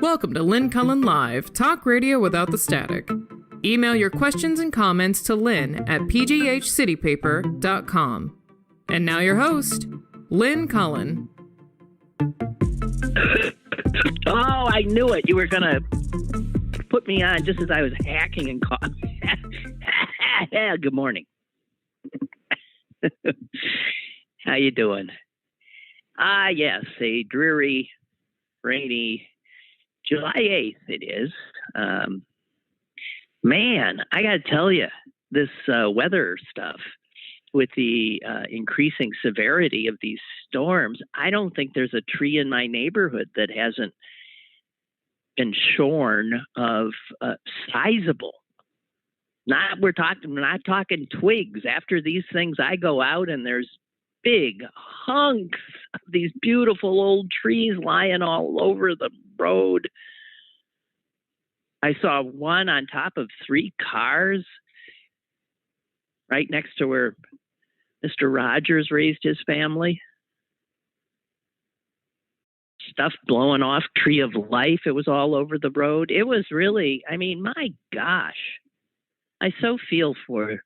Welcome to Lynn Cullen Live, talk radio without the static. Email your questions and comments to Lynn at pghcitypaper.com. And now your host, Lynn Cullen. Oh, I knew it. You were going to put me on just as I was hacking and calling. Yeah, good morning. How you doing? Yes, a dreary, rainy July 8th it is. Man, I got to tell you, this weather stuff with the increasing severity of these storms, I don't think there's a tree in my neighborhood that hasn't been shorn of sizable. We're not talking twigs. After these things, I go out and there's big hunks of these beautiful old trees lying all over the road. I saw one on top of 3 cars right next to where Mr. Rogers raised his family. Stuff blowing off, tree of life. It was all over the road. It was really, my gosh, I so feel for,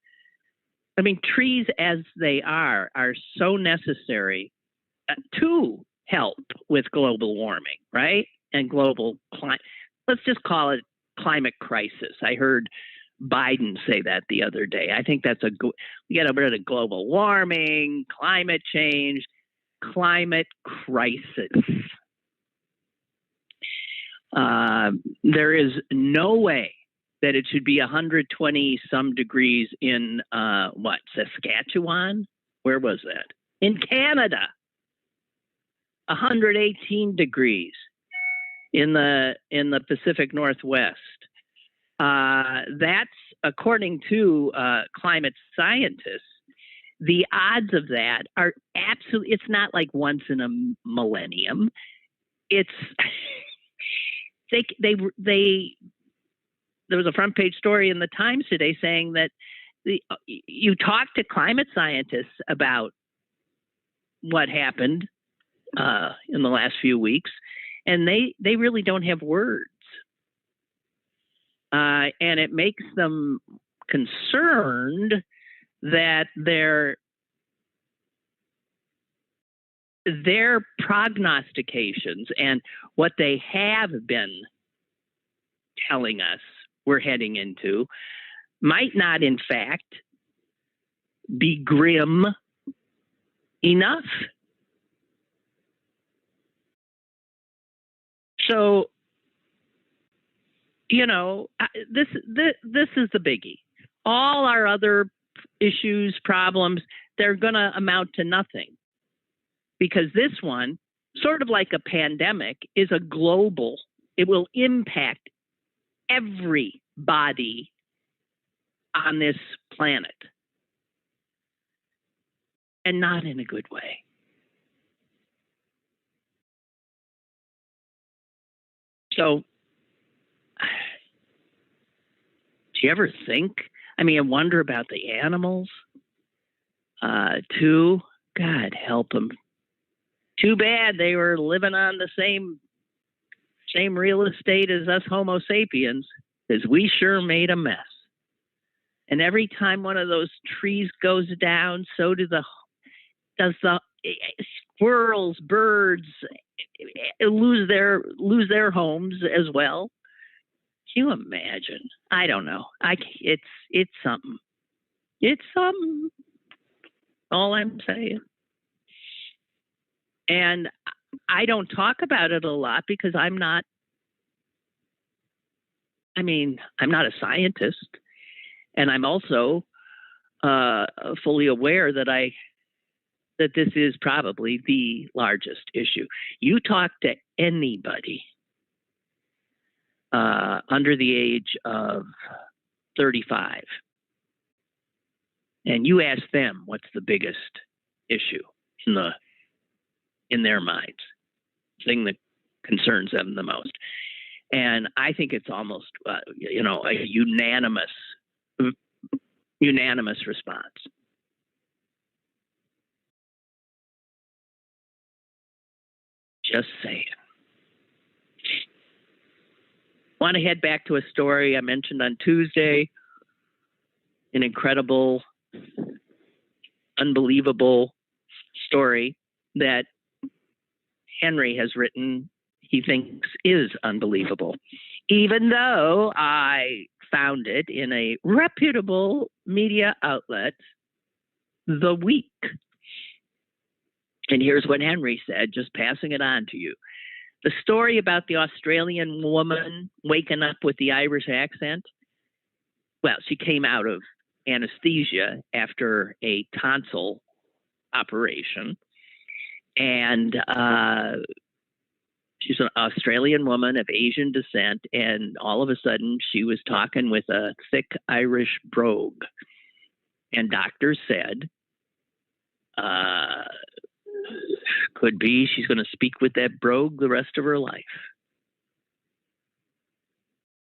trees as they are so necessary to help with global warming, right? And global climate. Let's just call it climate crisis. I heard Biden say that the other day. I think that's we got to rid of global warming, climate change, climate crisis. There is no way that it should be 120 some degrees in Saskatchewan? Where was that? In Canada. 118 degrees in the Pacific Northwest. That's, according to climate scientists, the odds of that are absolutely, it's not like once in a millennium. It's, there was a front page story in the Times today saying that you talk to climate scientists about what happened in the last few weeks, and they really don't have words. And it makes them concerned that their prognostications and what they have been telling us we're heading into might not, in fact, be grim enough. So, this is the biggie. All our other issues, problems, they're going to amount to nothing. Because this one, sort of like a pandemic, is a global, it will impact everybody on this planet. And not in a good way. So, do you ever think? I wonder about the animals, too. God help them. Too bad they were living on the same real estate as us Homo sapiens, because we sure made a mess. And every time one of those trees goes down, so does the squirrels, birds lose their homes as well. Can you imagine? I don't know. It's something. It's something. All I'm saying. And I don't talk about it a lot because I'm not a scientist, and I'm also fully aware that this is probably the largest issue. You talk to anybody under the age of 35, and you ask them what's the biggest issue in their minds, thing that concerns them the most. And I think it's almost, a unanimous response. Just saying. Want to head back to a story I mentioned on Tuesday, an incredible, unbelievable story that Henry has written he thinks is unbelievable, even though I found it in a reputable media outlet, The Week. And here's what Henry said, just passing it on to you. The story about the Australian woman waking up with the Irish accent, well, she came out of anesthesia after a tonsil operation. And she's an Australian woman of Asian descent. And all of a sudden, she was talking with a thick Irish brogue. And doctors said, could be she's going to speak with that brogue the rest of her life.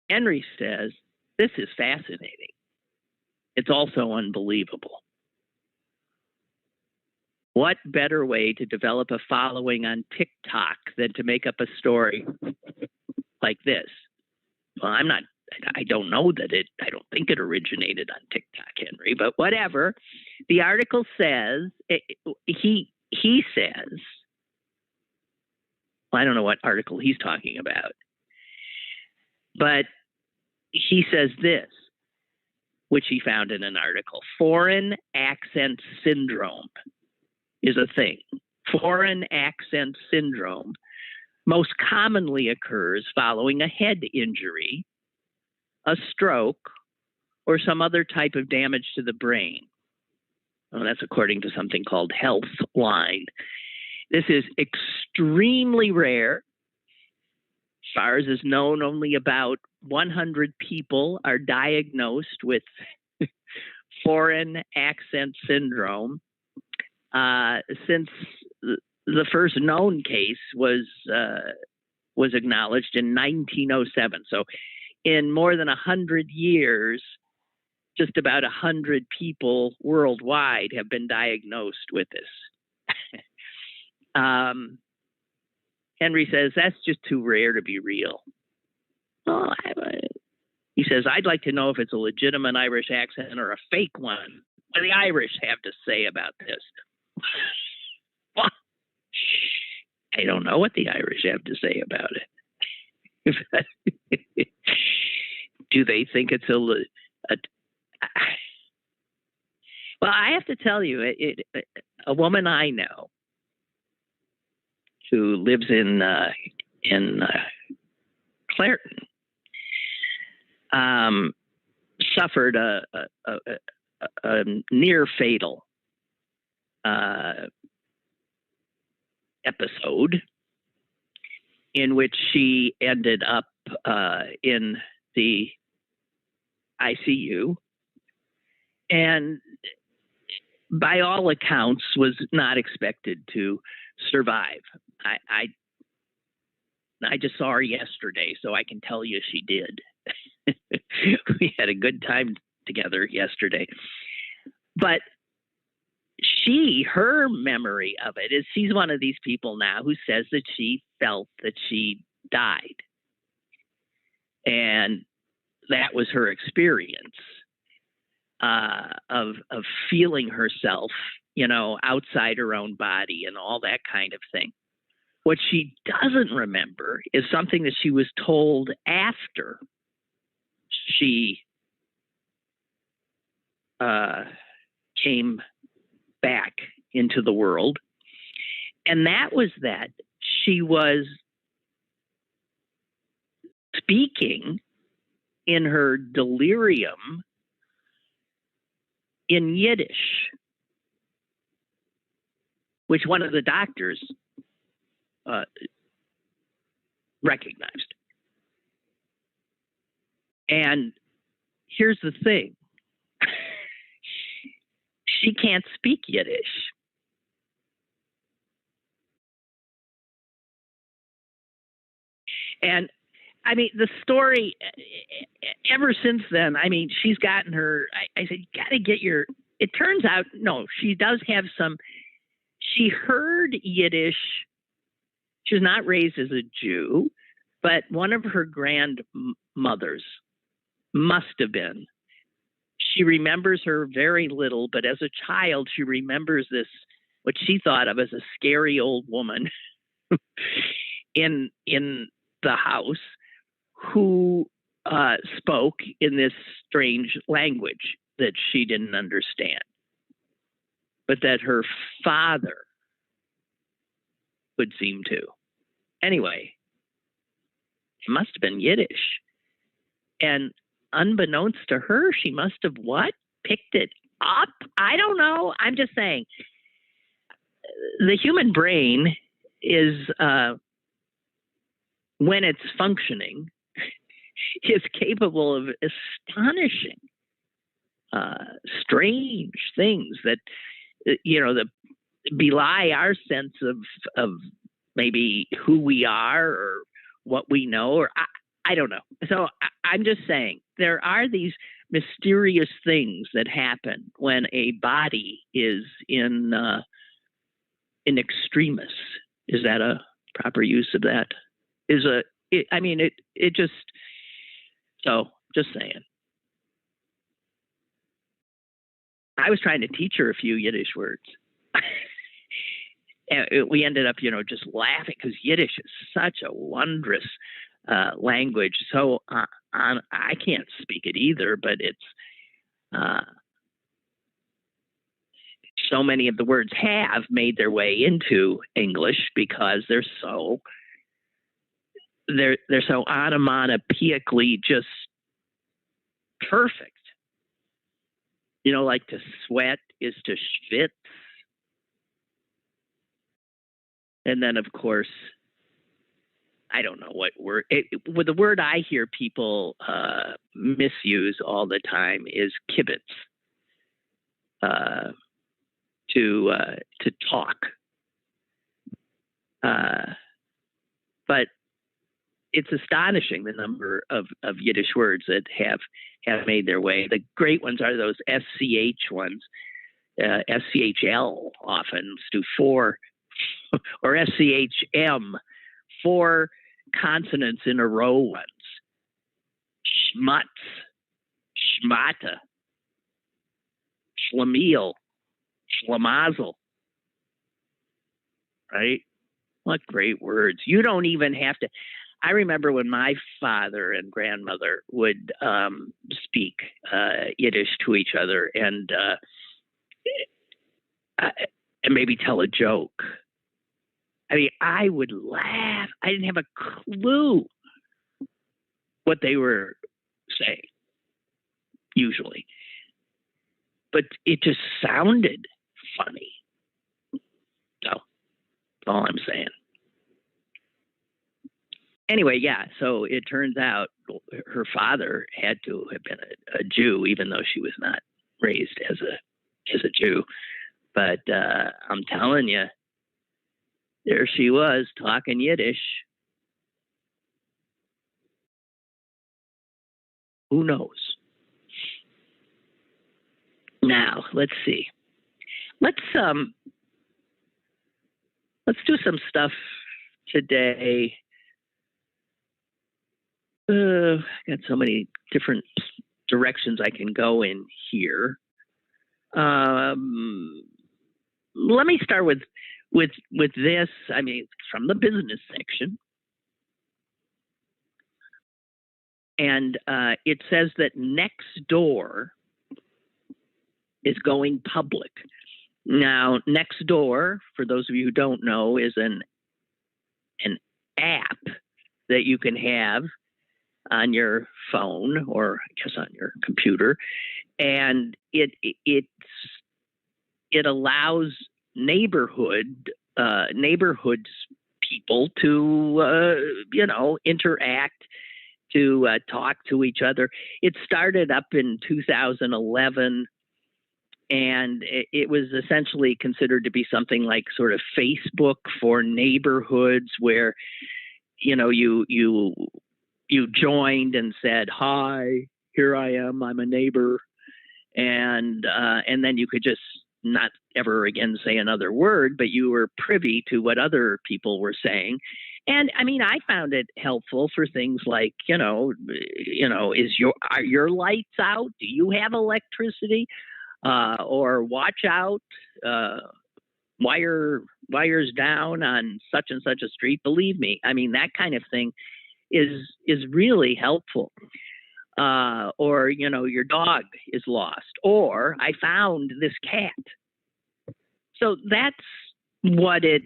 Henry says, this is fascinating. It's also unbelievable. What better way to develop a following on TikTok than to make up a story like this? Well, I don't know I don't think it originated on TikTok, Henry, but whatever. The article says, he says, well, I don't know what article he's talking about, but he says this, which he found in an article. Foreign accent syndrome is a thing. Foreign accent syndrome most commonly occurs following a head injury, a stroke, or some other type of damage to the brain. Well, that's according to something called Healthline. This is extremely rare. As far as is known, only about 100 people are diagnosed with foreign accent syndrome. Since the first known case was acknowledged in 1907. So in more than 100 years, just about 100 people worldwide have been diagnosed with this. Henry says, that's just too rare to be real. Oh, he says, I'd like to know if it's a legitimate Irish accent or a fake one. What do the Irish have to say about this? Well, I don't know what the Irish have to say about it. Do they think it's well, I have to tell you, a woman I know who lives in Clareton suffered a near fatal episode in which she ended up in the ICU, and by all accounts was not expected to survive. I just saw her yesterday, so I can tell you she did. We had a good time together yesterday. But her memory of it is she's one of these people now who says that she felt that she died. And that was her experience of feeling herself, outside her own body and all that kind of thing. What she doesn't remember is something that she was told after she came back into the world. And that was that she was speaking in her delirium in Yiddish, which one of the doctors recognized. And here's the thing. She can't speak Yiddish. And I mean, the story, ever since then, I mean, she's gotten her, I said, you got to get it turns out, no, she does have she heard Yiddish. She was not raised as a Jew, But one of her grandmothers must have been. She remembers her very little, but as a child, she remembers this, what she thought of as a scary old woman in the house who spoke in this strange language that she didn't understand, but that her father would seem to. Anyway, it must have been Yiddish. And unbeknownst to her, she must have what? Picked it up? I don't know. I'm just saying. The human brain is, when it's functioning, is capable of astonishing, strange things that, that belie our sense of maybe who we are or what we know, or I don't know. So I'm just saying there are these mysterious things that happen when a body is in extremis. Is that a proper use of that? It just, so just saying. I was trying to teach her a few Yiddish words. And we ended up, just laughing because Yiddish is such a wondrous language. So I can't speak it either, but it's so many of the words have made their way into English because they're so onomatopoeically just perfect. Like to sweat is to schwitz. And then, of course, I don't know what word. The word I hear people misuse all the time is kibitz, to talk. But it's astonishing the number of Yiddish words that have made their way. The great ones are those SCH ones, SCHL often do four, or SCHM, 4 consonants in a row ones. Schmutz, schmata, schlemiel, schlemazel. Right? What great words. You don't even have to. I remember when my father and grandmother would speak Yiddish to each other and maybe tell a joke. I would laugh. I didn't have a clue what they were saying, usually. But it just sounded funny. So, that's all I'm saying. Anyway, yeah, so it turns out her father had to have been a Jew, even though she was not raised as a Jew. But I'm telling you, there she was talking Yiddish. Who knows? Now, let's see. Let's do some stuff today. Got so many different directions I can go in here. Let me start with this. From the business section. And it says that Nextdoor is going public. Now, Nextdoor, for those of you who don't know, is an app that you can have on your phone, or I guess on your computer, and it allows neighborhoods people to interact, to talk to each other. It started up in 2011, and it was essentially considered to be something like sort of Facebook for neighborhoods, where you joined and said, "Hi, here I am. I'm a neighbor," and then you could just not ever again say another word, but you were privy to what other people were saying. And I mean, I found it helpful for things like, are your lights out? Do you have electricity? Or watch out, wires down on such and such a street. Believe me, I mean that kind of thing is really helpful. Or your dog is lost, or I found this cat. So that's what it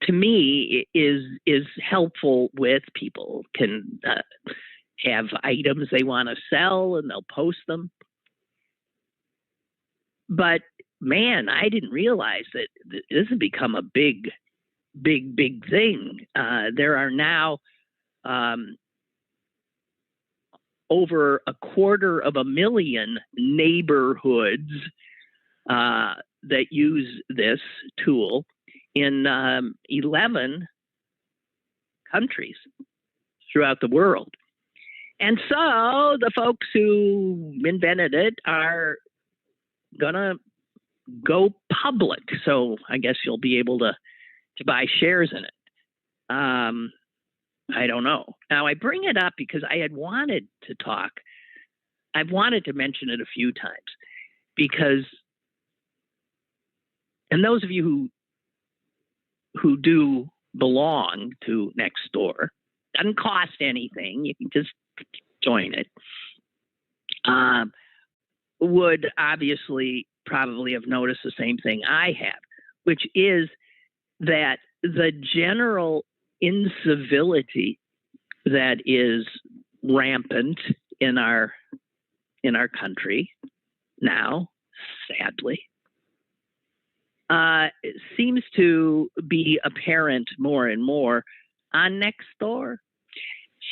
to me is helpful with. People can have items they want to sell and they'll post them. But man, I didn't realize that this has become a big thing. There are now over 250,000 neighborhoods that use this tool in 11 countries throughout the world. And so the folks who invented it are going to go public. So I guess you'll be able to buy shares in it. I don't know. Now I bring it up because I had wanted to talk. I've wanted to mention it a few times because, and those of you who do belong to Nextdoor, doesn't cost anything. You can just join it. Would obviously probably have noticed the same thing I have, which is that the general incivility that is rampant in our country now, sadly, seems to be apparent more and more on Nextdoor.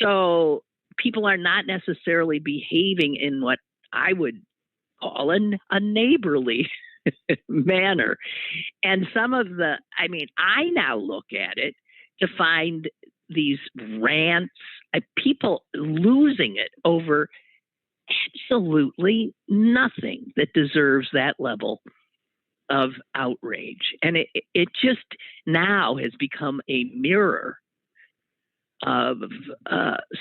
So people are not necessarily behaving in what I would call a neighborly manner. And some of I now look at it to find these rants, people losing it over absolutely nothing that deserves that level of outrage. And it just now has become a mirror of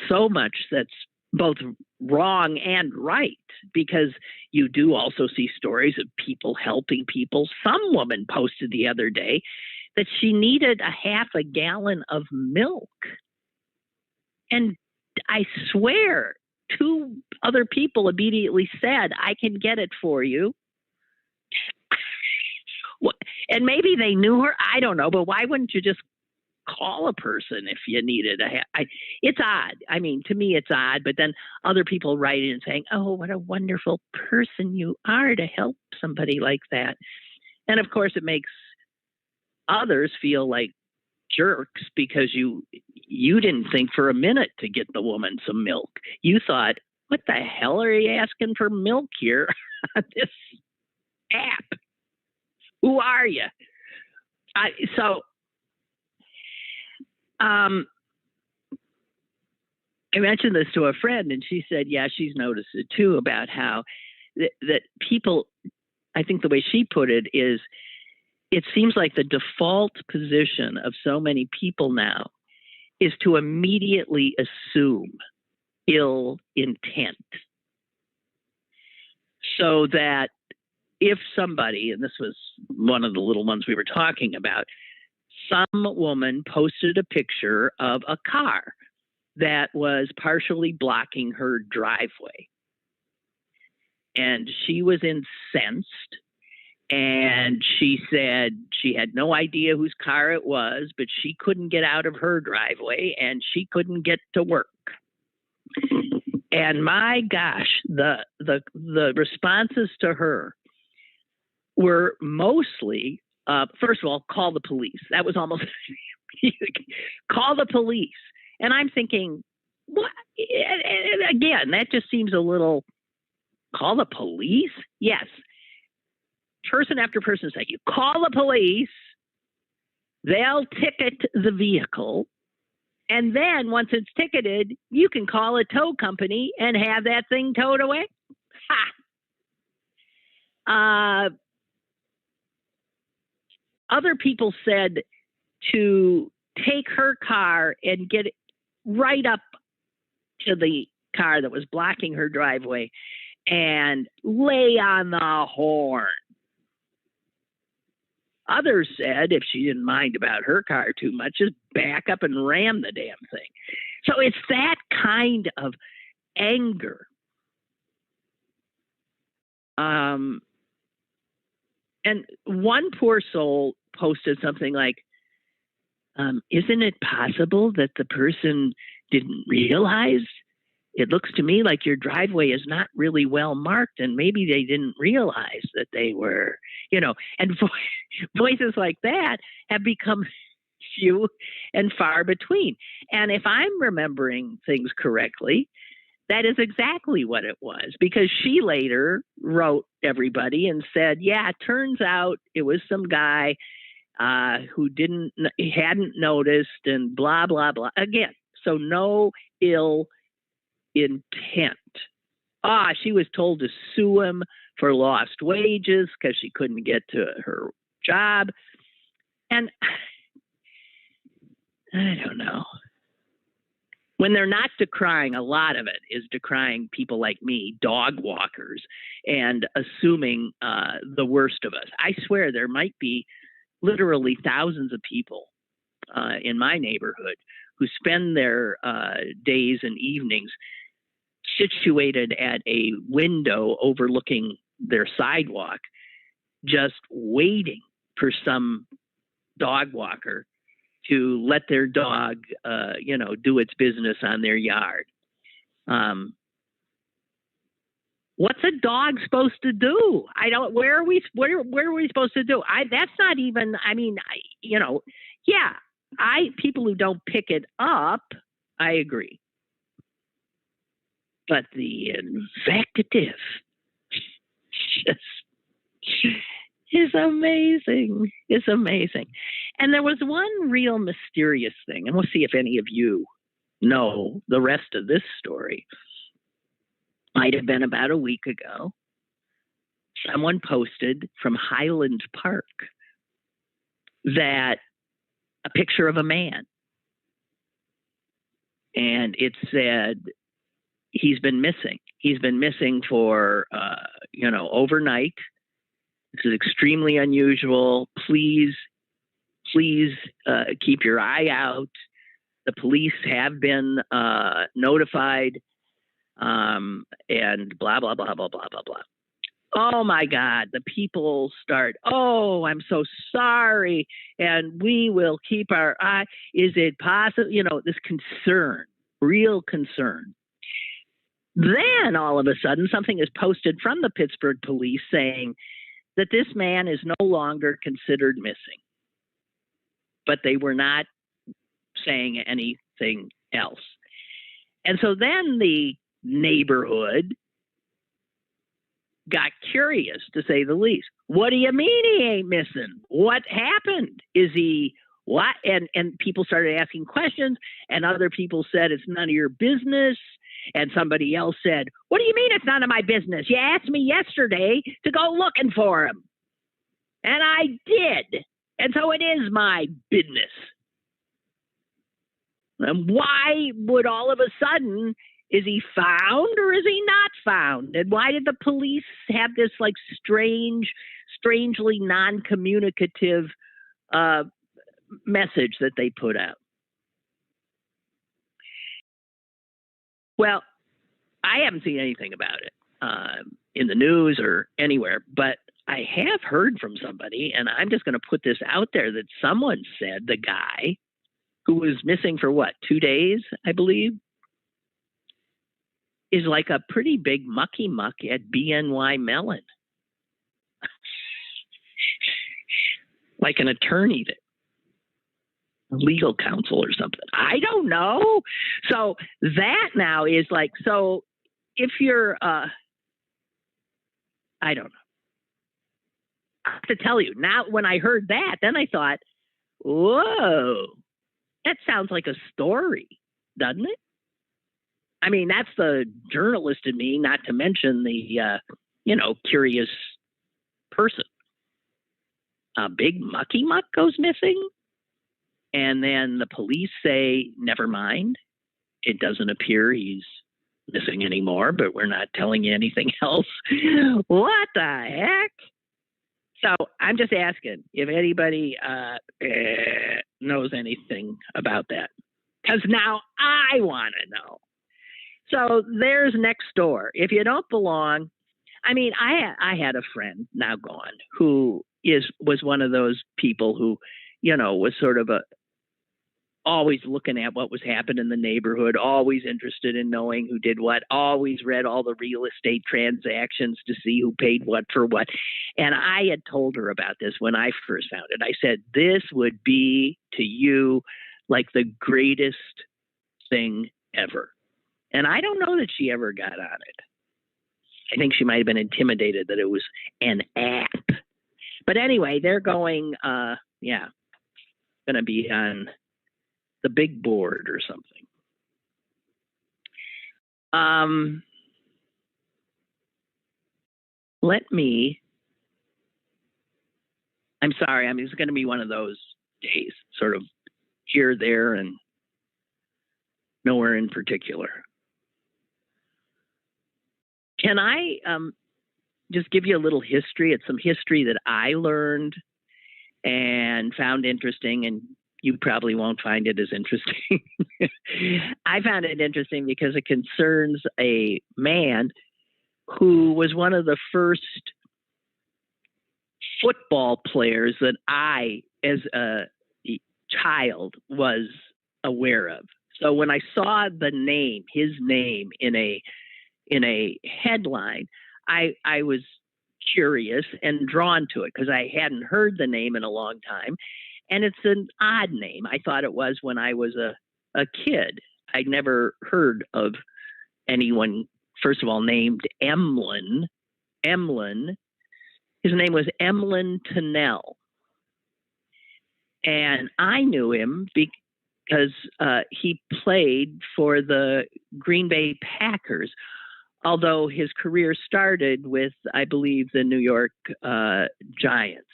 so much that's both wrong and right, because you do also see stories of people helping people. Some woman posted the other day that she needed a half a gallon of milk. And I swear 2 other people immediately said, I can get it for you. And maybe they knew her. I don't know. But why wouldn't you just call a person if you needed it's odd. I mean, to me, it's odd. But then other people write in saying, oh, what a wonderful person you are to help somebody like that. And of course, it makes others feel like jerks because you didn't think for a minute to get the woman some milk. You thought, what the hell are you asking for milk here on this app? Who are you? I mentioned this to a friend, and she said, yeah, she's noticed it too, about how that people, I think the way she put it is, it seems like the default position of so many people now is to immediately assume ill intent. So that if somebody, and this was one of the little ones we were talking about, some woman posted a picture of a car that was partially blocking her driveway. And she was incensed. And she said she had no idea whose car it was, but she couldn't get out of her driveway and she couldn't get to work. And my gosh, the responses to her were mostly, first of all, call the police. That was almost call the police. And I'm thinking, what? And again, that just seems a little, call the police? Yes. Person after person say, you call the police, they'll ticket the vehicle, and then once it's ticketed, you can call a tow company and have that thing towed away. Other people said to take her car and get right up to the car that was blocking her driveway and lay on the horn. Others said if she didn't mind about her car too much, just back up and ram the damn thing. So it's that kind of anger. And one poor soul posted something like, isn't it possible that the person didn't realize? It looks to me like your driveway is not really well marked, and maybe they didn't realize that they were, and voices like that have become few and far between. And if I'm remembering things correctly, that is exactly what it was, because she later wrote everybody and said, yeah, it turns out it was some guy who hadn't noticed and blah, blah, blah. Again, so no ill intent. She was told to sue him for lost wages because she couldn't get to her job. And I don't know. When they're not decrying, a lot of it is decrying people like me, dog walkers, and assuming the worst of us. I swear there might be literally thousands of people in my neighborhood who spend their days and evenings situated at a window overlooking their sidewalk, just waiting for some dog walker to let their dog, do its business on their yard. What's a dog supposed to do? Where are we supposed to do? That's not even, people who don't pick it up, I agree. But the invective just is amazing. It's amazing. And there was one real mysterious thing, and we'll see if any of you know the rest of this story. Might have been about a week ago. Someone posted from Highland Park that a picture of a man. And it said, he's been missing. He's been missing for, overnight. This is extremely unusual. Please keep your eye out. The police have been notified, and blah, blah, blah, blah, blah, blah, blah. Oh, my God. The people start, I'm so sorry, and we will keep our eye. Is it possible? This concern, real concern. Then all of a sudden, something is posted from the Pittsburgh police saying that this man is no longer considered missing. But they were not saying anything else. And so then the neighborhood got curious, to say the least. What do you mean he ain't missing? What happened? Is he what? And people started asking questions, and other people said it's none of your business. And somebody else said, what do you mean it's none of my business? You asked me yesterday to go looking for him. And I did. And so it is my business. And why would all of a sudden, is he found or is he not found? And why did the police have this strangely non-communicative message that they put out? Well, I haven't seen anything about it in the news or anywhere, but I have heard from somebody, and I'm just going to put this out there, that someone said the guy who was missing for 2 days, I believe, is like a pretty big mucky muck at BNY Mellon. Like an attorney, a legal counsel or something. I don't know. So that now is like, so if you're, I don't know. I have to tell you, now when I heard that, then I thought, whoa, that sounds like a story, doesn't it? I mean, that's the journalist in me, not to mention the, curious person. A big mucky muck goes missing, And then the police say, never mind. It doesn't appear he's missing anymore, but we're not telling you anything else. What the heck? So I'm just asking if anybody knows anything about that. Because now I want to know. So there's next door. If you don't belong, I mean, I had a friend, now gone, who was one of those people who, was sort of always looking at what was happening in the neighborhood, always interested in knowing who did what, always read all the real estate transactions to see who paid what for what. And I had told her about this when I first found it. I said, this would be to you like the greatest thing ever. And I don't know that she ever got on it. I think she might have been intimidated that it was an app. But anyway, they're going, going to be on the big board or something. I'm sorry, it's going to be one of those days, sort of here, there, and nowhere in particular. Can I just give you a little history? It's some history that I learned and found interesting, and you probably won't find it as interesting. I found it interesting because it concerns a man who was one of the first football players that I, as a child, was aware of. So when I saw his name in a headline, I was curious and drawn to it because I hadn't heard the name in a long time. And it's an odd name. I thought it was when I was a kid. I'd never heard of anyone, first of all, named Emlyn. His name was Emlyn Tunnell. And I knew him because he played for the Green Bay Packers, although his career started with, I believe, the New York Giants.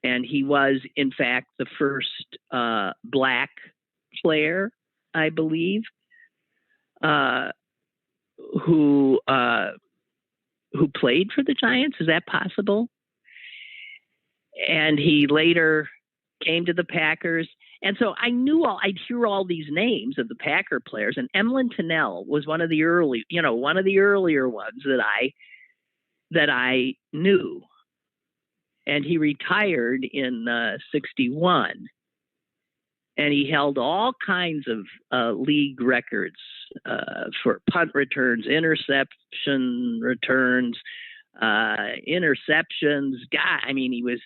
And he was, in fact, the first black player, I believe, who played for the Giants. Is that possible? And he later came to the Packers. And so I'd hear all these names of the Packer players, and Emlyn Tunnell was one of the earlier ones that I knew. And he retired in 61. And he held all kinds of league records for punt returns, interception returns, interceptions. He was,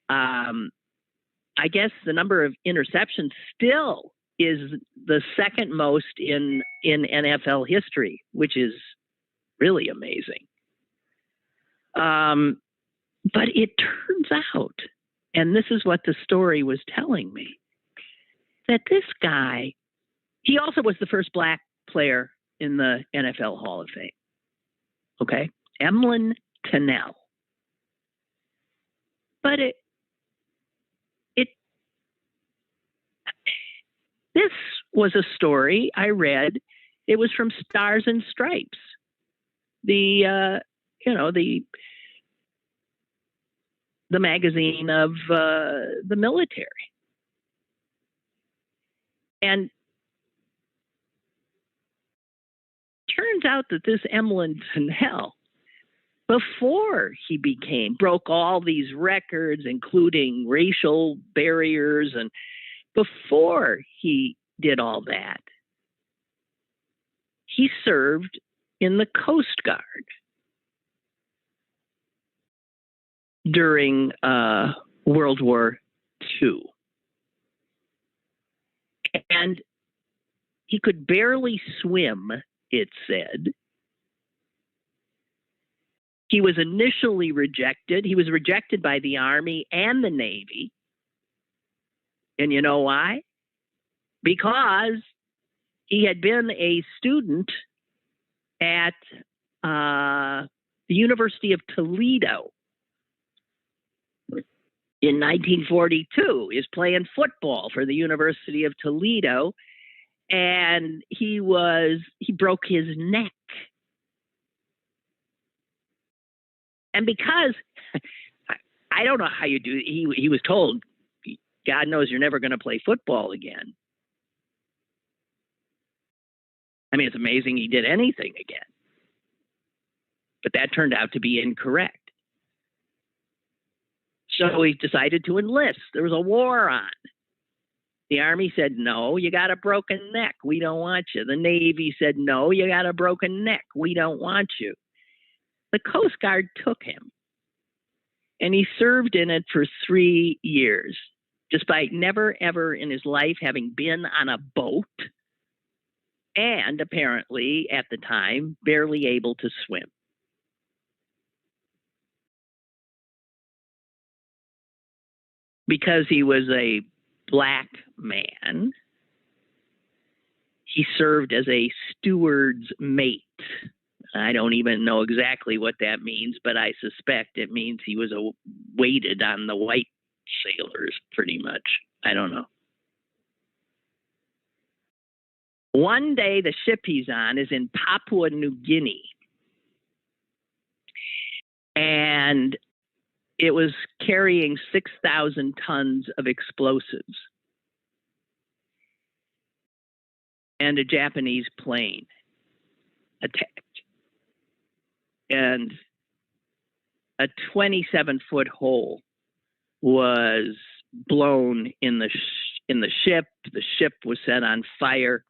I guess the number of interceptions still is the second most in NFL history, which is really amazing. But it turns out, and this is what the story was telling me, that this guy, he also was the first black player in the NFL Hall of Fame. Okay? Emlyn Tunnell. But this was a story I read. It was from Stars and Stripes, the magazine of the military. And turns out that this Emlyn Tunnell, before he broke all these records, including racial barriers, and before he did all that, he served in the Coast Guard during World War II. And he could barely swim, it said. He was initially rejected. He was rejected by the Army and the Navy. And you know why? Because he had been a student at the University of Toledo. in 1942 is playing football for the University of Toledo, and he broke his neck. And because I don't know how you do, he was told, God knows you're never going to play football again. I mean, it's amazing he did anything again. But that turned out to be incorrect. So he decided to enlist. There was a war on. The Army said, no, you got a broken neck. We don't want you. The Navy said, no, you got a broken neck. We don't want you. The Coast Guard took him. And he served in it for 3 years, despite never, ever in his life having been on a boat, and apparently, at the time, barely able to swim. Because he was a black man, he served as a steward's mate. I don't even know exactly what that means, but I suspect it means he was waited on the white sailors, pretty much. I don't know. One day, the ship he's on is in Papua New Guinea. And it was carrying 6,000 tons of explosives. And a Japanese plane attacked. And a 27-foot hole was blown in the ship. The ship was set on fire.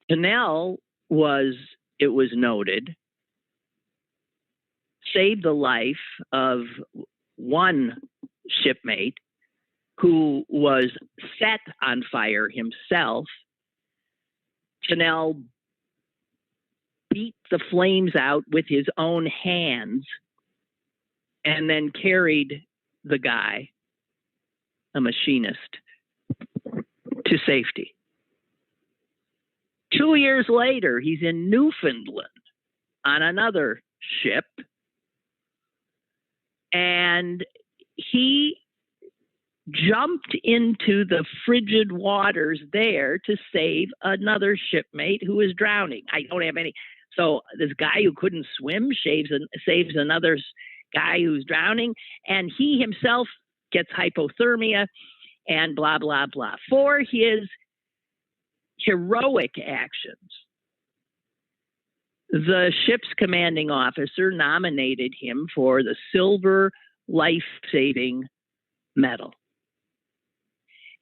Cannell it was noted, saved the life of one shipmate who was set on fire himself. Cannell beat the flames out with his own hands and then carried the guy, a machinist, to safety. 2 years later, he's in Newfoundland on another ship, and he jumped into the frigid waters there to save another shipmate who was drowning. I don't have any. So this guy who couldn't swim saves another guy who's drowning, and he himself gets hypothermia and blah, blah, blah. For his heroic actions, the ship's commanding officer nominated him for the Silver Life-Saving Medal.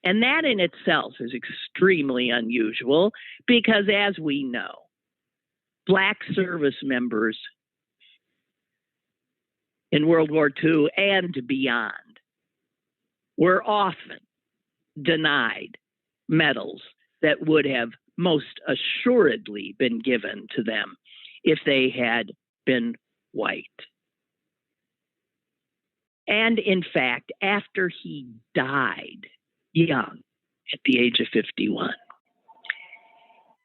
And that in itself is extremely unusual because, as we know, Black service members in World War II and beyond were often denied medals that would have most assuredly been given to them if they had been white. And in fact, after he died young, at the age of 51,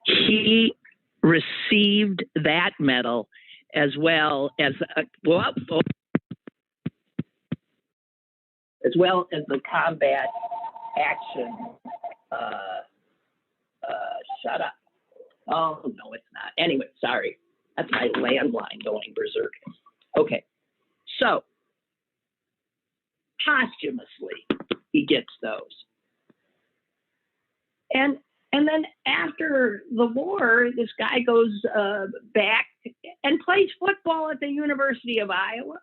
he received that medal as well as the combat action. Shut up. Oh, no, it's not. Anyway, sorry. That's my landline going berserk. Okay. So, posthumously, he gets those. And then after the war, this guy goes back and plays football at the University of Iowa.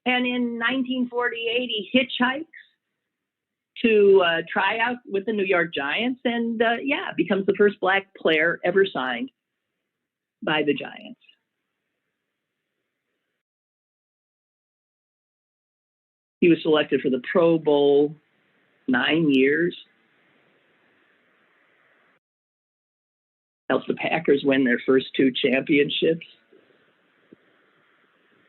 And in 1948, he hitchhikes to try out with the New York Giants and, becomes the first Black player ever signed by the Giants. He was selected for the Pro Bowl 9 years. Helped the Packers win their first 2 championships.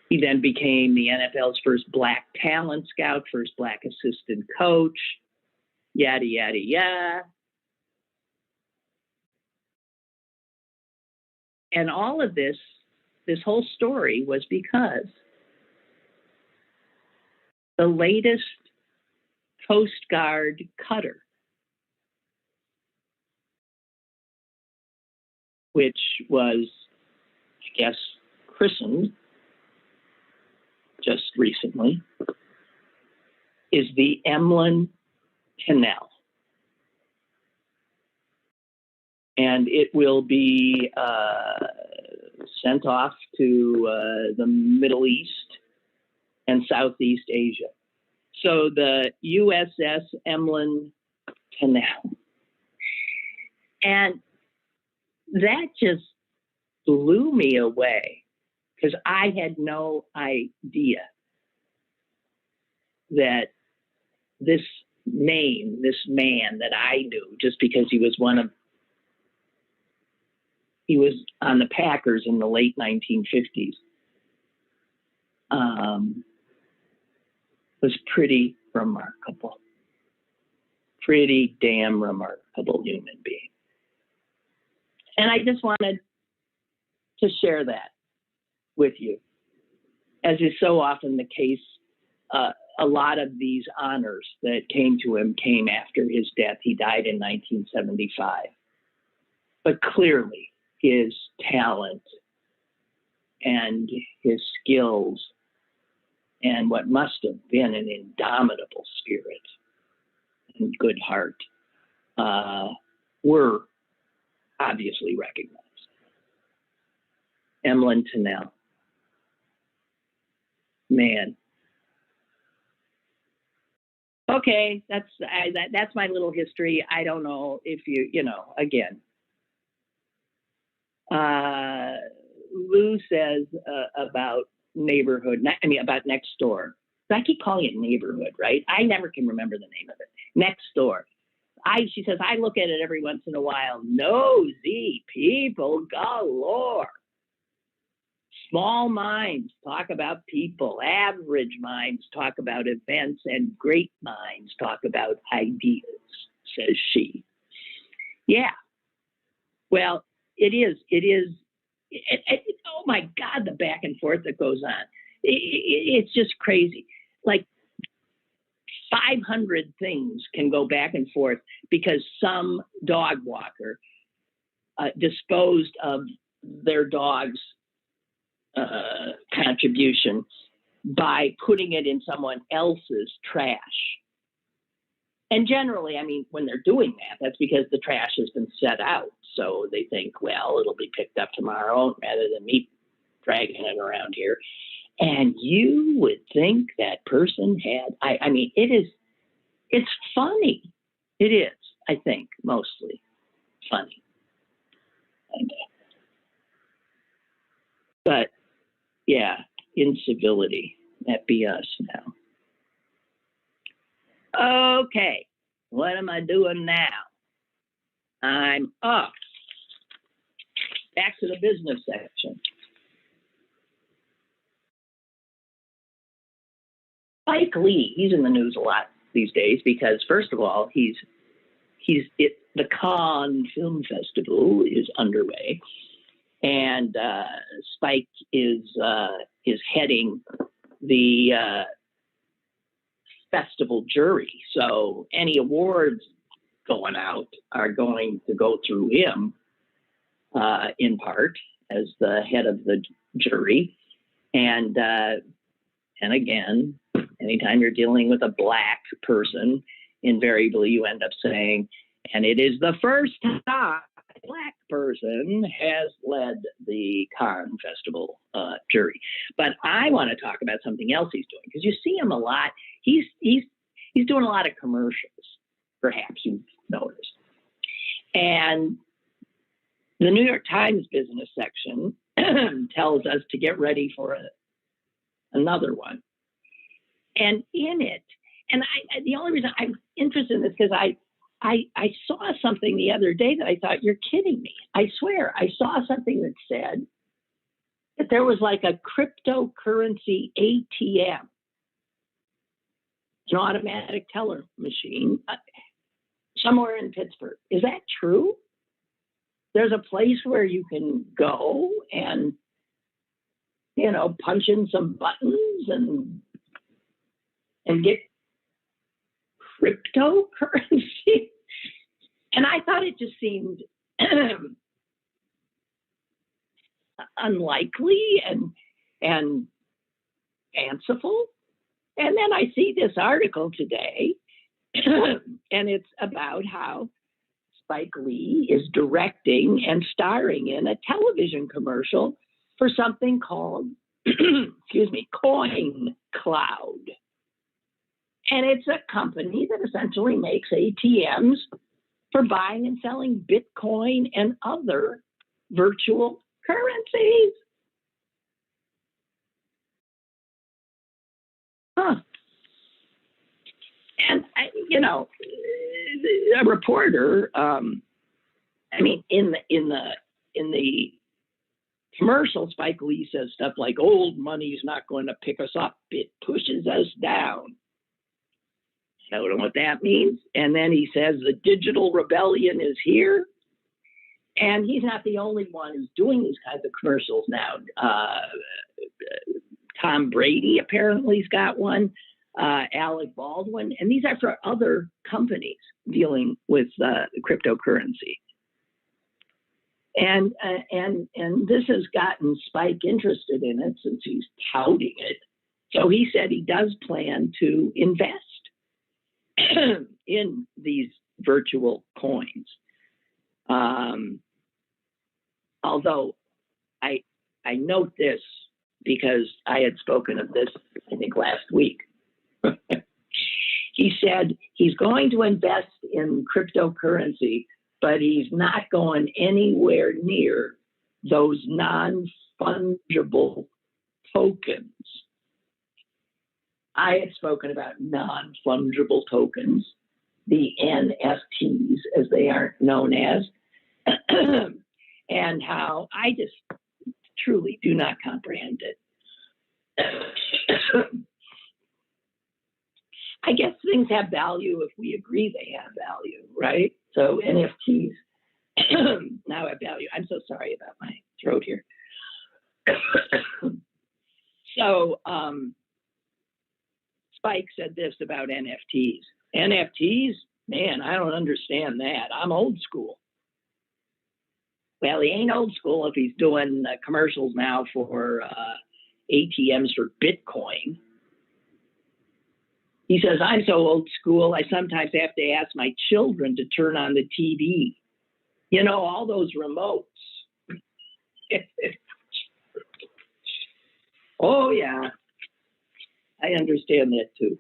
He then became the NFL's first Black talent scout, first Black assistant coach, yada, yada, yada. And all of this whole story was because the latest Coast Guard cutter, which was, I guess, christened just recently, is the Emlyn Canal. And it will be sent off to the Middle East and Southeast Asia. So the USS Emlyn Canal. And that just blew me away because I had no idea that this name, this man that I knew, just because he was on the Packers in the late 1950s, was pretty remarkable. Pretty damn remarkable human being. And I just wanted to share that with you. As is so often the case, a lot of these honors that came to him came after his death. He died in 1975. But clearly, his talent and his skills and what must have been an indomitable spirit and good heart were obviously recognized. Emlyn Canal. Man. Okay, that's my little history. I don't know if again. Lou says about neighborhood, about next door. I keep calling it neighborhood, right? I never can remember the name of it. Next door. She says, I look at it every once in a while. Nosy people galore. Small minds talk about people. Average minds talk about events. And great minds talk about ideas, says she. Yeah. Well, it is. Oh, my God, the back and forth that goes on. It's just crazy. Like 500 things can go back and forth because some dog walker disposed of their dog's contribution by putting it in someone else's trash. And generally, when they're doing that, that's because the trash has been set out. So they think, well, it'll be picked up tomorrow rather than me dragging it around here. And you would think that person had, it's funny. It is, I think, mostly funny. But yeah, incivility, that be us now. Okay, what am I doing now? I'm up. Back to the business section. Spike Lee, he's in the news a lot these days because, first of all, the Cannes Film Festival is underway, and Spike is heading the festival jury. So any awards going out are going to go through him, in part, as the head of the jury. And again, anytime you're dealing with a black person, invariably you end up saying, and it is the first time a black person has led the Cannes Festival jury. But I want to talk about something else he's doing, because you see him a lot. He's doing a lot of commercials, perhaps you've noticed. And the New York Times business section tells us to get ready for another one. And in it, and the only reason I'm interested in this is because I saw something the other day that I thought, you're kidding me. I swear, I saw something that said that there was like a cryptocurrency ATM, an automatic teller machine, somewhere in Pittsburgh. Is that true? There's a place where you can go and, punch in some buttons and get cryptocurrency. And I thought it just seemed unlikely and fanciful. And then I see this article today, and it's about how Spike Lee is directing and starring in a television commercial for something called, Coin Cloud. And it's a company that essentially makes ATMs for buying and selling Bitcoin and other virtual currencies. Huh. And, a reporter, in the commercial, Spike Lee says stuff like, old money's not going to pick us up. It pushes us down. I don't know what that means. And then he says the digital rebellion is here. And he's not the only one who's doing these kinds of commercials now. Tom Brady apparently's got one. Alec Baldwin, and these are for other companies dealing with cryptocurrency. And this has gotten Spike interested in it since he's touting it. So he said he does plan to invest in these virtual coins. Although I note this because I had spoken of this, I think, last week. He said he's going to invest in cryptocurrency, but he's not going anywhere near those non-fungible tokens. I had spoken about non-fungible tokens, the NFTs, as they are known as, and how I just truly do not comprehend it. I guess things have value if we agree they have value, right? So NFTs now have value. I'm so sorry about my throat here. So Spike said this about NFTs. NFTs, man, I don't understand that. I'm old school. Well, he ain't old school if he's doing commercials now for ATMs for Bitcoin. He says, I'm so old school, I sometimes have to ask my children to turn on the TV. You know, all those remotes. Oh, yeah. I understand that, too.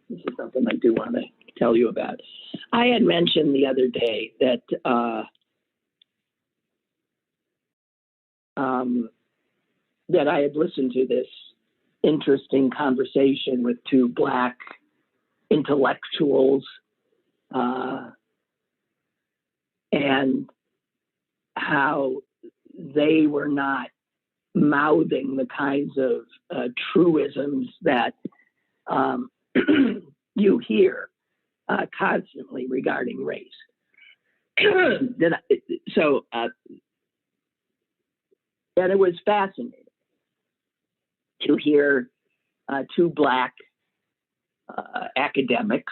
This is something I do want to tell you about. I had mentioned the other day that that I had listened to this interesting conversation with two Black intellectuals and how they were not mouthing the kinds of truisms that you hear constantly regarding race. And it was fascinating to hear two Black academics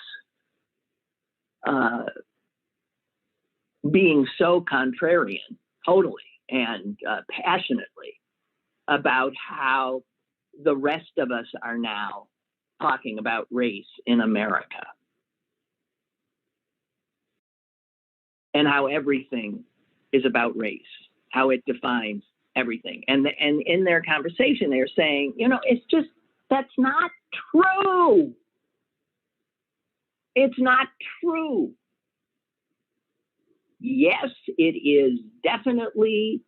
being so contrarian, totally, and passionately about how the rest of us are now talking about race in America and how everything is about race, how it defines everything. And in their conversation, they're saying, it's just, that's not true. It's not true. Yes, it is definitely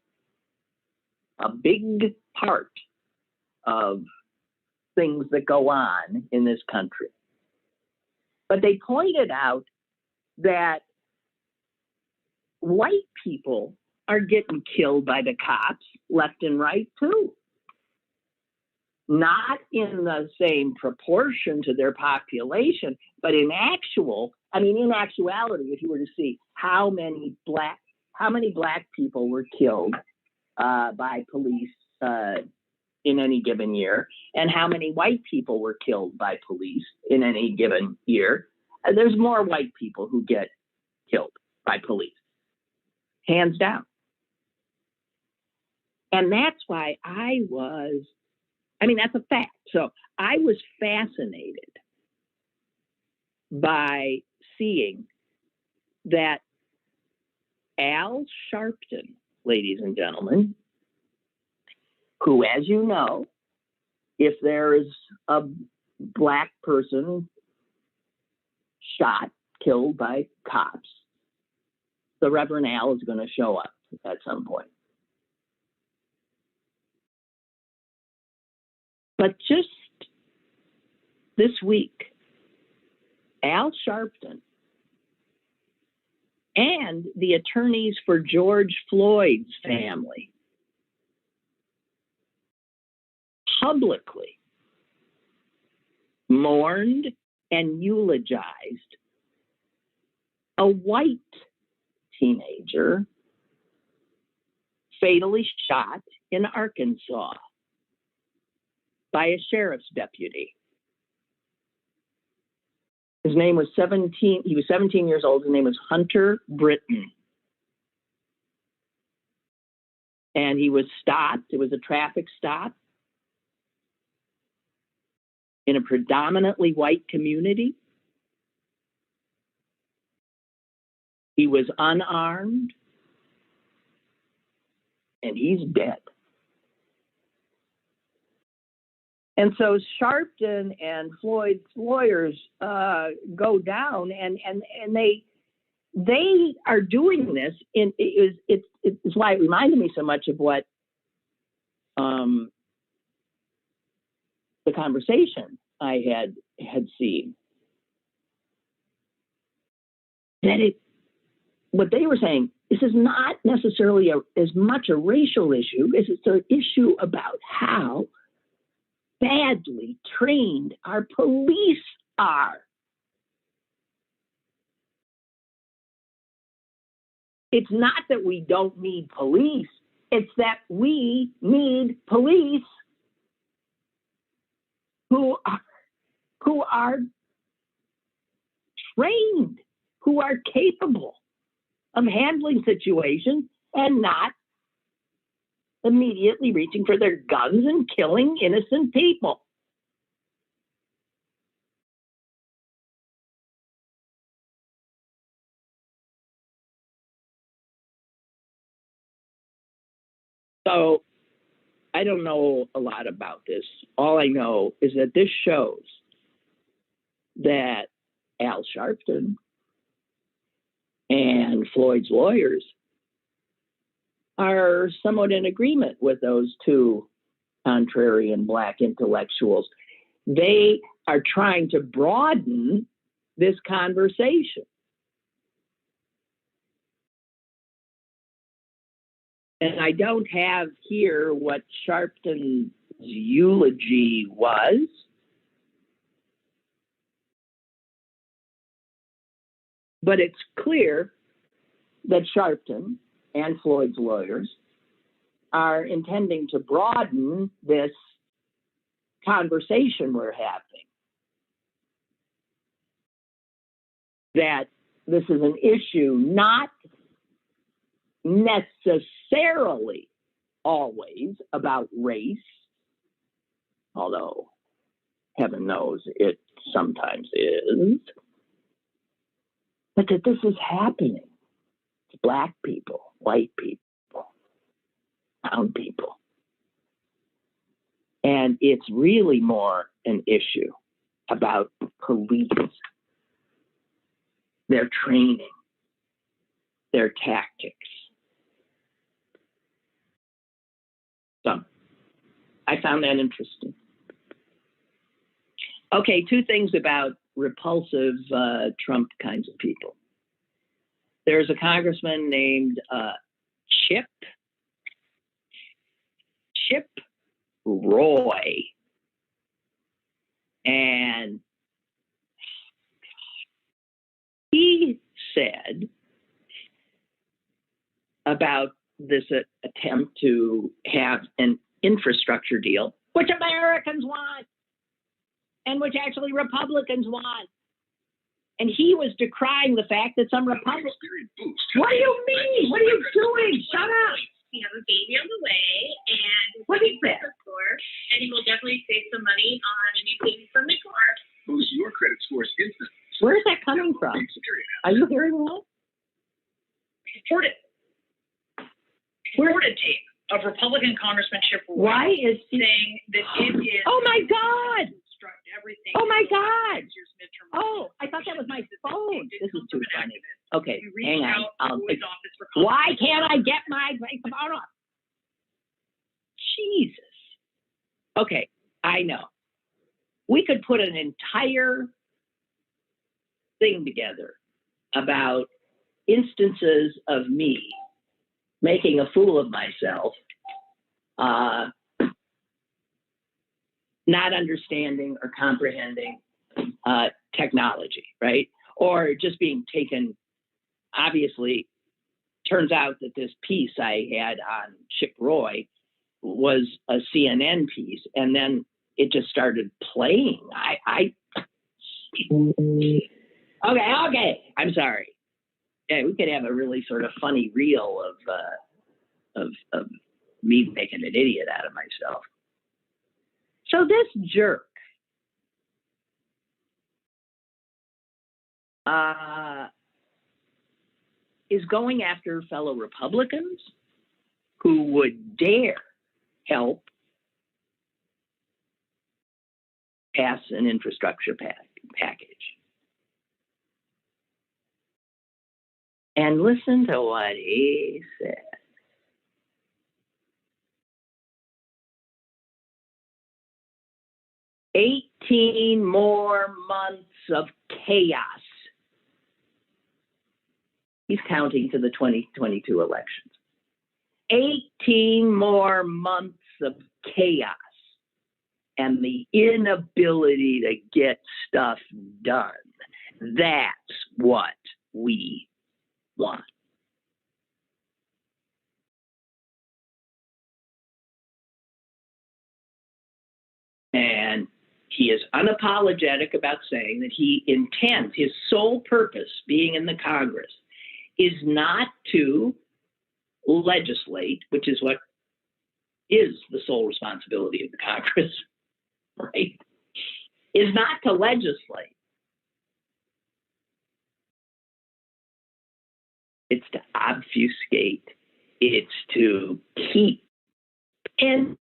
a big part of things that go on in this country. But they pointed out that white people are getting killed by the cops left and right too. Not in the same proportion to their population, but in actuality, if you were to see how many black people were killed by police in any given year, and how many white people were killed by police in any given year, there's more white people who get killed by police, hands down. And that's why that's a fact. So I was fascinated by seeing that Al Sharpton, ladies and gentlemen, who, as you know, if there is a black person shot, killed by cops, the Reverend Al is going to show up at some point. But just this week, Al Sharpton and the attorneys for George Floyd's family publicly mourned and eulogized a white teenager fatally shot in Arkansas by a sheriff's deputy. His name was 17. He was 17 years old. His name was Hunter Britton. And he was stopped. It was a traffic stop in a predominantly white community. He was unarmed. And he's dead. And so Sharpton and Floyd's lawyers go down, and they are doing this. It's why it reminded me so much of what the conversation I had seen. What they were saying, this is not necessarily as much a racial issue as it's an issue about how badly trained our police are. It's not that we don't need police, it's that we need police who are trained, who are capable of handling situations and not immediately reaching for their guns and killing innocent people. So I don't know a lot about this. All I know is that this shows that Al Sharpton and Floyd's lawyers are somewhat in agreement with those two contrarian black intellectuals. They are trying to broaden this conversation. And I don't have here what Sharpton's eulogy was. But it's clear that Sharpton and Floyd's lawyers are intending to broaden this conversation we're having. That this is an issue not necessarily always about race, although heaven knows it sometimes is, but that this is happening to black people, white people, brown people. And it's really more an issue about police, their training, their tactics. So I found that interesting. Okay, two things about repulsive Trump kinds of people. There's a congressman named Chip Roy. And he said about this attempt to have an infrastructure deal, which Americans want, and which actually Republicans want. And he was decrying the fact that some Republicans. What do you mean? What are you doing? Shut up. We have a baby on the way, and What is that? the store, and he will definitely save some money on anything from the car. Boost your credit scores instantly. Where is that coming from? Are you hearing that? Reported tape of Republican Congressman Chip Roy Why is he? saying that it is. Oh my God! Obstruct everything. Oh my God! This year's midterm Oh, elections. I thought that was my This phone. did This is come too from an funny. activist. Okay, We reached hang on. out to Roy's office for Why can't I get my phone off? Jesus. Okay, I know. We could put an entire thing together about instances of me making a fool of myself, not understanding or comprehending technology, right? Or just being taken. Obviously, turns out that this piece I had on Chip Roy was a CNN piece, and then it just started playing. Okay. I'm sorry. Yeah, we could have a really sort of funny reel of me making an idiot out of myself. So this jerk is going after fellow Republicans who would dare help pass an infrastructure package. And listen to what he said. "18 more months of chaos." He's counting to the 2022 elections. 18 more months of chaos and the inability to get stuff done. That's what we want. And he is unapologetic about saying that he intends, his sole purpose being in the Congress is not to legislate, which is what is the sole responsibility of the Congress, right? Is not to legislate. It's to obfuscate. It's to keep anything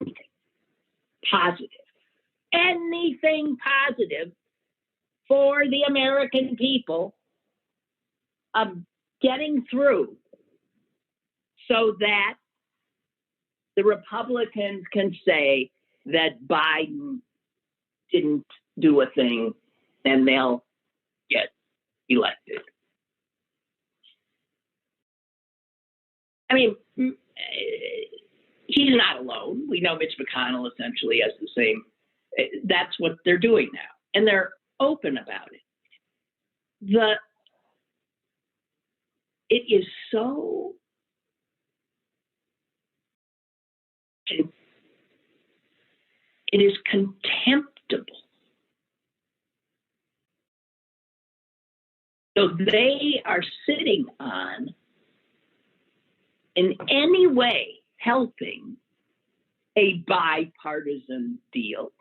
positive for the American people of getting through so that the Republicans can say that Biden didn't do a thing and they'll get elected. I mean, he's not alone. We know Mitch McConnell essentially has the same. That's what they're doing now, and they're open about it. It is so. It is contemptible. So they are sitting on, in any way, helping a bipartisan deal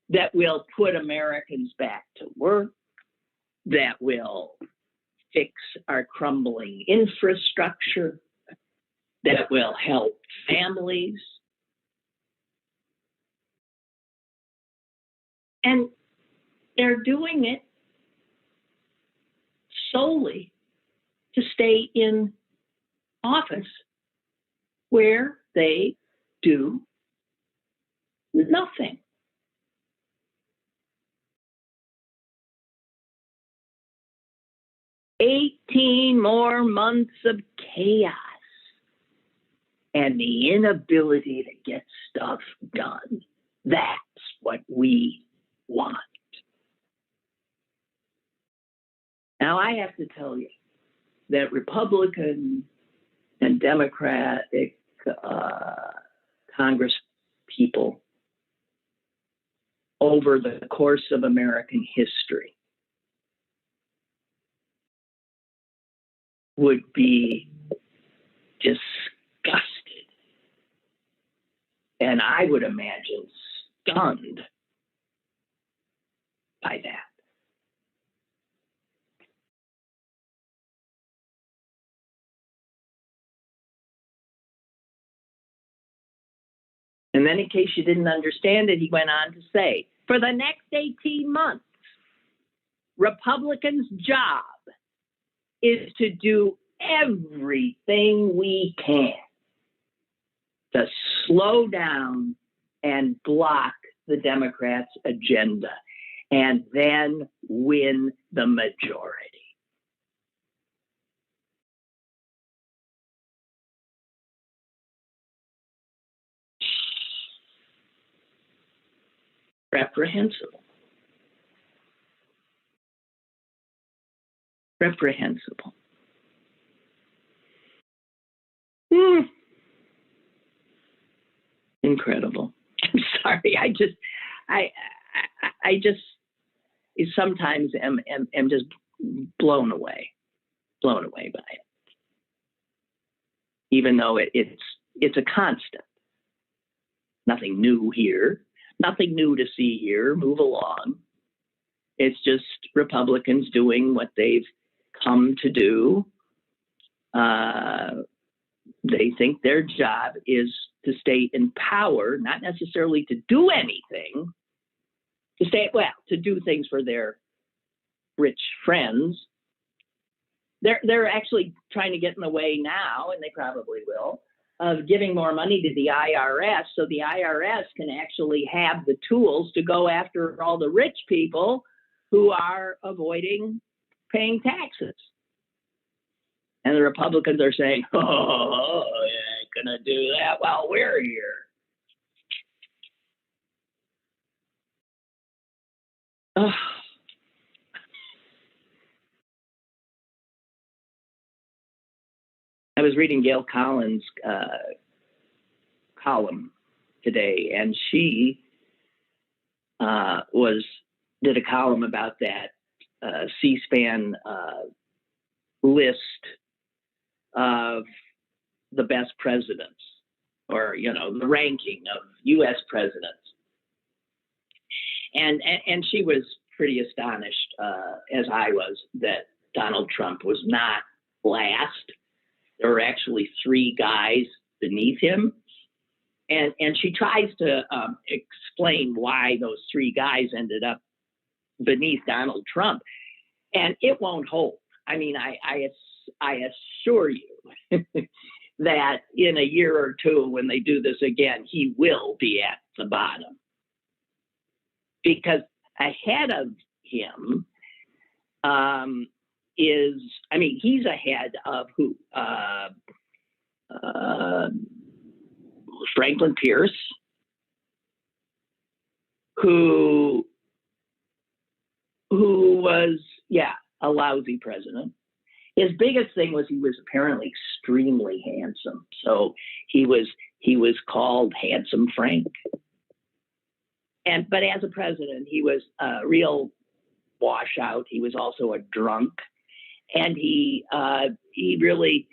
that will put Americans back to work, that will fix our crumbling infrastructure, that will help families. And they're doing it solely to stay in office where they do nothing. "18 more months of chaos and the inability to get stuff done. That's what we want." Now, I have to tell you that Republican and Democratic Congress people over the course of American history would be disgusted, and I would imagine stunned by that. And then, in case you didn't understand it, he went on to say, for the next 18 months, Republicans' job is to do everything we can to slow down and block the Democrats' agenda and then win the majority. Reprehensible. Reprehensible. Incredible. I'm sorry. I just sometimes am just blown away by it. Even though it's a constant. Nothing new here. Nothing new to see here. Move along. It's just Republicans doing what they've come to do. They think their job is to stay in power, not necessarily to do anything, to do things for their rich friends. They're actually trying to get in the way now, and they probably will, of giving more money to the IRS so the IRS can actually have the tools to go after all the rich people who are avoiding paying taxes. And the Republicans are saying, oh, you ain't going to do that while we're here. Oh. I was reading Gail Collins' column today, and she did a column about that C-SPAN list of the best presidents, or the ranking of U.S. presidents, and she was pretty astonished, as I was, that Donald Trump was not last. There were actually 3 guys beneath him. And she tries to explain why those 3 guys ended up beneath Donald Trump. And it won't hold. I mean, I assure you that in a year or two, when they do this again, he will be at the bottom. Because ahead of him he's ahead of who? Franklin Pierce, who was, a lousy president. His biggest thing was he was apparently extremely handsome. So he was called Handsome Frank. But as a president, he was a real washout. He was also a drunk. And he really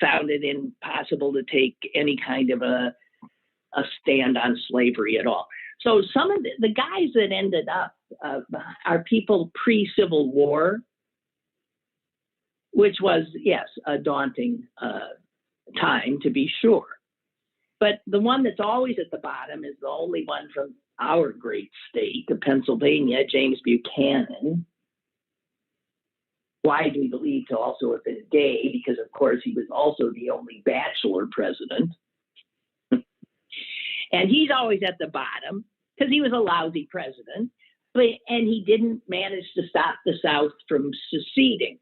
found it impossible to take any kind of a stand on slavery at all. So some of the guys that ended up are people pre-Civil War, which was, yes, a daunting time to be sure. But the one that's always at the bottom is the only one from our great state of Pennsylvania, James Buchanan, widely believed to also have been gay because, of course, he was also the only bachelor president. And he's always at the bottom because he was a lousy president, and he didn't manage to stop the South from seceding.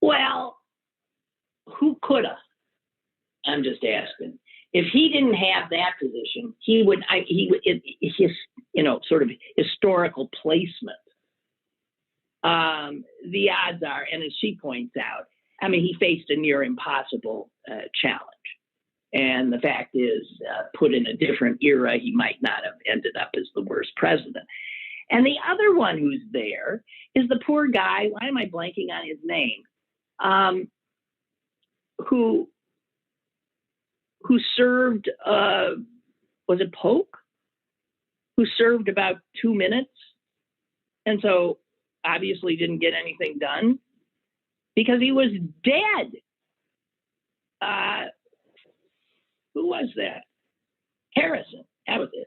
Well, who could have? I'm just asking. If he didn't have that position, his sort of historical placement. The odds are, and as she points out, I mean, he faced a near impossible challenge. And the fact is, put in a different era, he might not have ended up as the worst president. And the other one who's there is the poor guy, why am I blanking on his name, who served, was it Polk? Who served about 2 minutes, and so obviously didn't get anything done because he was dead. Who was that? Harrison. That was it.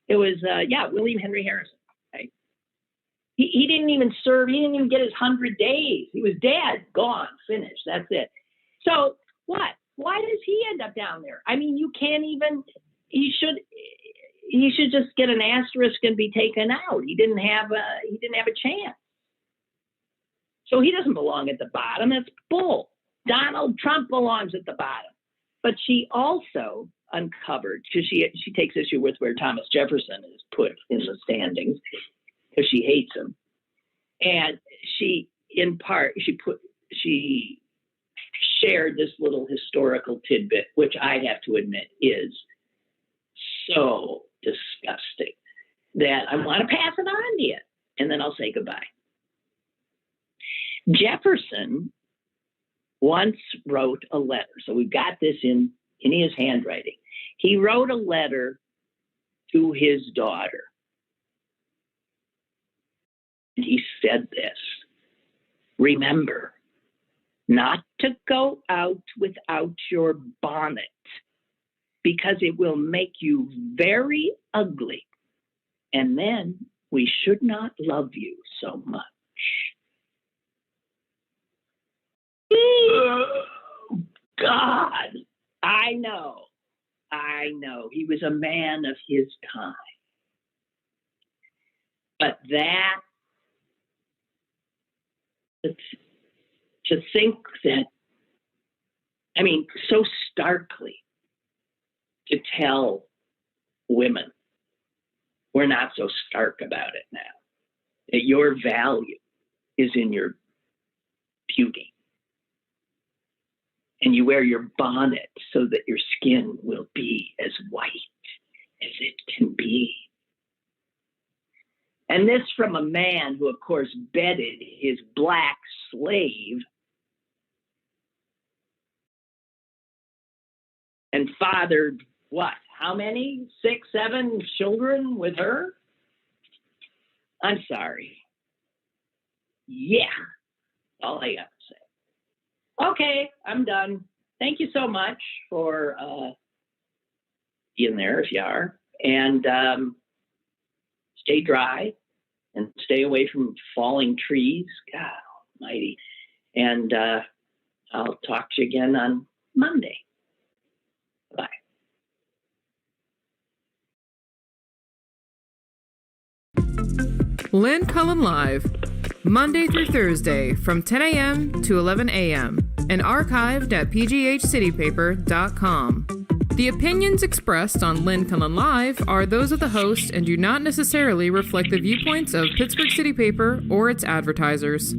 It was, William Henry Harrison. Right? He didn't even serve. He didn't even get his 100 days. He was dead, gone, finished. That's it. So what? Why does he end up down there? I mean, you can't even. He should just get an asterisk and be taken out. He didn't have a chance. So he doesn't belong at the bottom. That's bull. Donald Trump belongs at the bottom. But she also uncovered, because she takes issue with where Thomas Jefferson is put in the standings, because she hates him. And she shared this little historical tidbit, which I have to admit is so disgusting that I want to pass it on to you, and then I'll say goodbye. Jefferson once wrote a letter. So we've got this in his handwriting. He wrote a letter to his daughter. And he said this: remember not to go out without your bonnet, because it will make you very ugly, and then we should not love you so much. God, I know. He was a man of his time. But that, to think that, I mean, so starkly, to tell women, we're not so stark about it now, that your value is in your beauty. And you wear your bonnet so that your skin will be as white as it can be. And this from a man who, of course, bedded his black slave and fathered what? How many? 6, 7 children with her? I'm sorry. Yeah, all I got to say. Okay, I'm done. Thank you so much for being there if you are. And stay dry and stay away from falling trees. God almighty. And I'll talk to you again on Monday. Bye. Lynn Cullen Live, Monday through Thursday from 10 a.m. to 11 a.m. and archived at pghcitypaper.com. The opinions expressed on Lynn Cullen Live are those of the host and do not necessarily reflect the viewpoints of Pittsburgh City Paper or its advertisers.